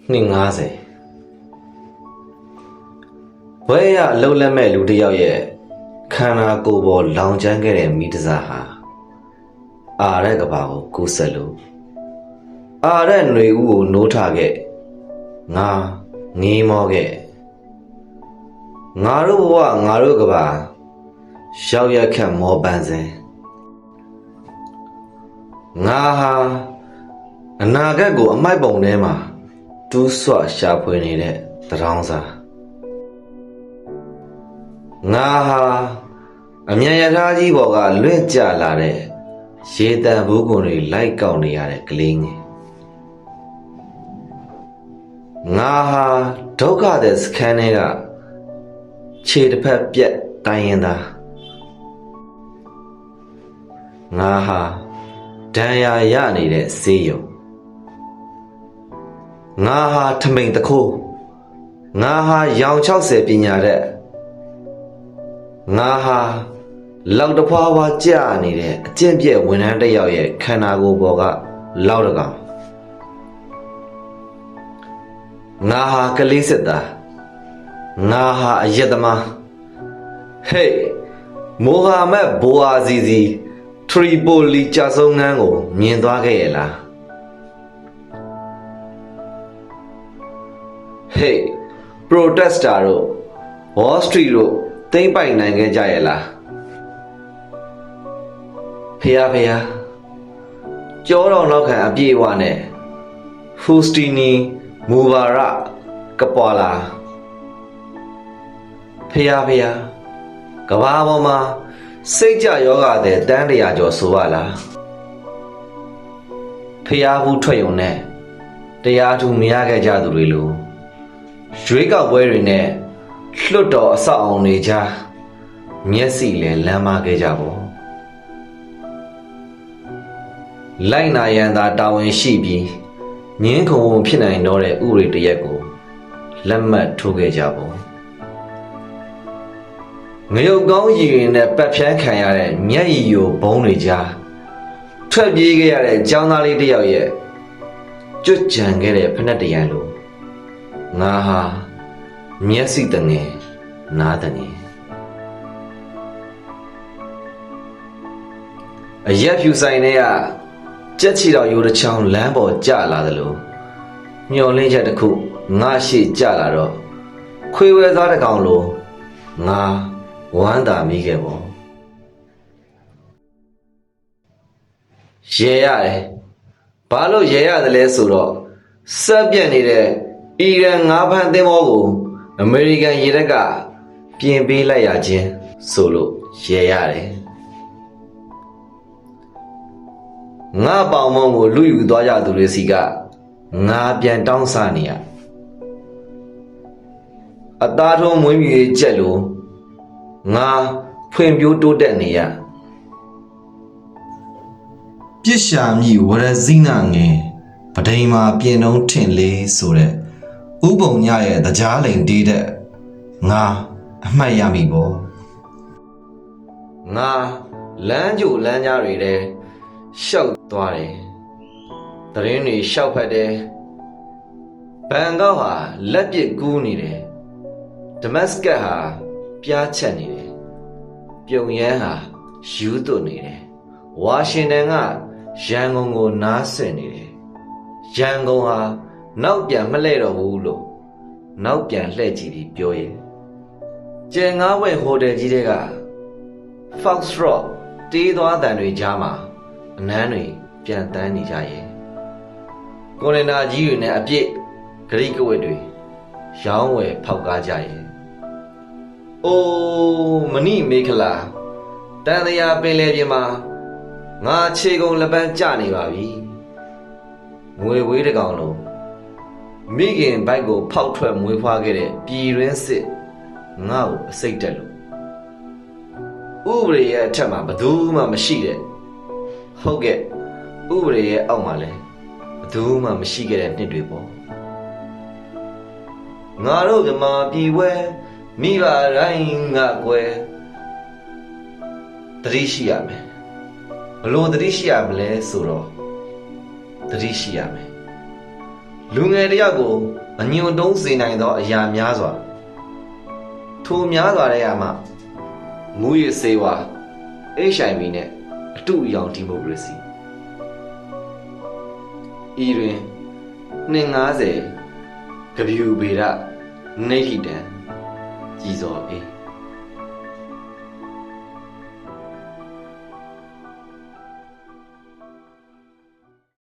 50ဘွဲရအလုံးလက်မဲ့လူတစ်ယောက်ရဲ့ခန္ဓာကိုယ်ပေါ်လောင်ကျွမ်းခဲ့တဲ့မိတ္တစာဟာအာရကဘာကိုကူးဆက်လို့အာရຫນွေဦးကိုနိုးထခဲ့ငါငေးမောခဲ့ငါတို့ဘဝငါတို့ကဘာရောက်ရခက်မောပန်းစဉ်ငါဟာအနာဂတ်ကိုအမိုက်ပုံထဲမှာတူးဆွရှာဖွေနေတဲ့သတောင်းစာငါဟာအမြန်ရထားကြီးပေါ်ကလွင့်ကျလာတဲ့ရေတံဘူးကွန်တွေလိုက်ကောက်နေရတဲ့ကလေးငယ်ငါဟာဒုက္ခတဲ့စခန်းတွေကခြေတစ်ဖက်ပြက်တိုင်းရင်သားငါဟာဒဏ်ရာရနေတဲ့ဆေးရုံငါဟာထမိန်တခိုးငါဟာရောင်60ပညာတဲ့ငါဟာလောက်တဖွာဖွာကြာနေတဲ့အကျင့်ပြည့်ဝန်ထမ်းတစ်ယောက်ရဲ့ခန္ဓာကိုယ်ပေါ်ကလောက်တကောင်ငါဟာကလေးစစ်သားငါဟာအယက်သမားဟေးမိုဟာမက်ဘိုအာဇီဇီထရီပိုလီကြာဆုံးငန်းကိုမြင်သွားခဲ့ရဲ့လားဟေးပရိုတက်စတာတို့ဝေါ်စထရီတို့သိမ့်ပိုက်နိုင်ခဲ့ကြရဲ့လားဖះကြောတော်နောက်ခံအပြေအဝနဲ့ဟူစတီနီမူဘာရကပွာလာဖះကဘာပေါ်မှာစိတ်ကြယောဂတဲ့တန်းတရာကျော်ဆိုပါလားဖះဘူးထွက်ရုံနဲ့တရားသူမရခဲ့ကြသူတွေလိုရွေးကောက်ပွဲတွေနဲ့လွတ်တော်အဆောက်အုံတွေကြားမျက်စိလည်းလမ်းမခဲ့ကြပေါ့လိုက်နာရန်သာတာဝန်ရှိပြီးငင်းခုံဖြစ်နိုင်တော့တဲ့ဥရိတရက်ကိုလက်မှတ်ထိုးခဲ့ကြပေါ့ငရုတ်ကောင်းရည်ရင်နဲ့ပတ်ဖြန်းခံရတဲ့မျက်ရည်ယိုဘုံတွေကြားထွက်ပြေးခဲ့ရတဲ့ကျောင်းသားလေးတစ်ယောက်ရဲ့ကြွကြံခဲ့တဲ့ဖက်နှက်တရံလိုငါဟာမျက်စိတငယ်နားတငယ်အရက်ဖြူဆိုင်တွေကကြက်ချီတော်ရိုးတစ်ချောင်းလမ်းပေါ်ကျလာသလိုမျောလင်းချက်တစ်ခုငါရှိကျလာတော့ခွေဝဲသားတစ်ကောင်လိုငါဝမ်းသာမိခဲ့ပေါ့ရေရတယ်ဘာလို့ရေရတယ်လဲဆိုတော့စက်ပြက်နေတဲ့အီရန်ငါးဖမ်းသင်္ဘောကိုအမေရိကန်ရေတပ်ကပြင်ပေးလိုက်ရခြင်းဆိုလို့ရေရတယ်ငါပေါင်မောင်းကိုလူယူသွားကြသူတွေစီကငါပြန်တောင်းစားနေရအသားထုံးမွေးမြူရေးချက်လို့ငါဖွံ့ဖြိုးတိုးတက်နေရပြစ်ရှာမိဝရဇိနာငယ်ပဒိန်မှာပြင်တုံးထင်လေးဆိုတဲ့ဥပုံညရဲ့တကြားလိန်တေးတဲ့ငါအမှတ်ရမိပေါ့ငါလမ်းကြိုလမ်းကြားတွေတဲ့ရှောက်သွားတယ်သတင်းတွေရှောက်ဖတ်တယ်ဘန်ကောက်ဟာလက်ပစ်ကူးနေတယ်ဒမတ်စကတ်ဟာပြားချက်နေတယ်ပြုံရန်ဟာယူးသွနေတယ်ဝါရှင်တန်ကရန်ကုန်ကိုနားဆင်နေတယ်ရန်ကုန်ဟာနောက်ပြန်မလှည့်တော့ဘူးလို့နောက်ပြန်လှည့်ကြည့်ပြီးပြောရဲ့ကျယ်ငါးဝဲဟိုတယ်ကြီးတွေက Fox Rock တေးသွားတန်တွေကြားမှာအနမ်းတွေပြန်တန်းနေကြရဲ့ကွန်တိန်နာကြီးတွေနဲ့အပြည့်ဂရိကဝတ်တွေရောင်းဝယ်ဖောက်ကားကြရဲ့အိုးမဏိမေခလာတန်တရားပင်လေပြင်မှာငါခြေကုံလက်ပန်းကျနေပါပြီငွေဝေးတကောင်လုံးမိခင်ဘိုက်ကိုဖောက်ထွက်မွေးဖွားခဲ့တဲ့ပြည်ရင်းစစ်ငါ့ကိုအစိတ်တက်လို့ဥပဒေရဲ့အထက်မှာဘယ်သူမှမရှိတဲ့ဟုတ်ကဲ့ဥပဒေရဲ့အောက်မှာလဲဘယ်သူမှမရှိခဲ့တဲ့နှစ်တွေပေါ့ငါတို့မြမပြည်ဝဲမိဘတိုင်းငါကွယ်တတိရှိရမယ်ဘလို့တတိရှိရမလဲဆိုတော့တတိရှိရမယ် လူငယ်တယောက်ကိုအညွန့်တုံးစေနိုင်သောအရာများစွာထိုများစွာတဲ့မှာမူရစ်စေဝါ HIV နဲ့အတူအယောင်ဒီမိုကရေစီဤတွင်250ကဗျူဗေဒနေဟိတံကြည်စော်အေး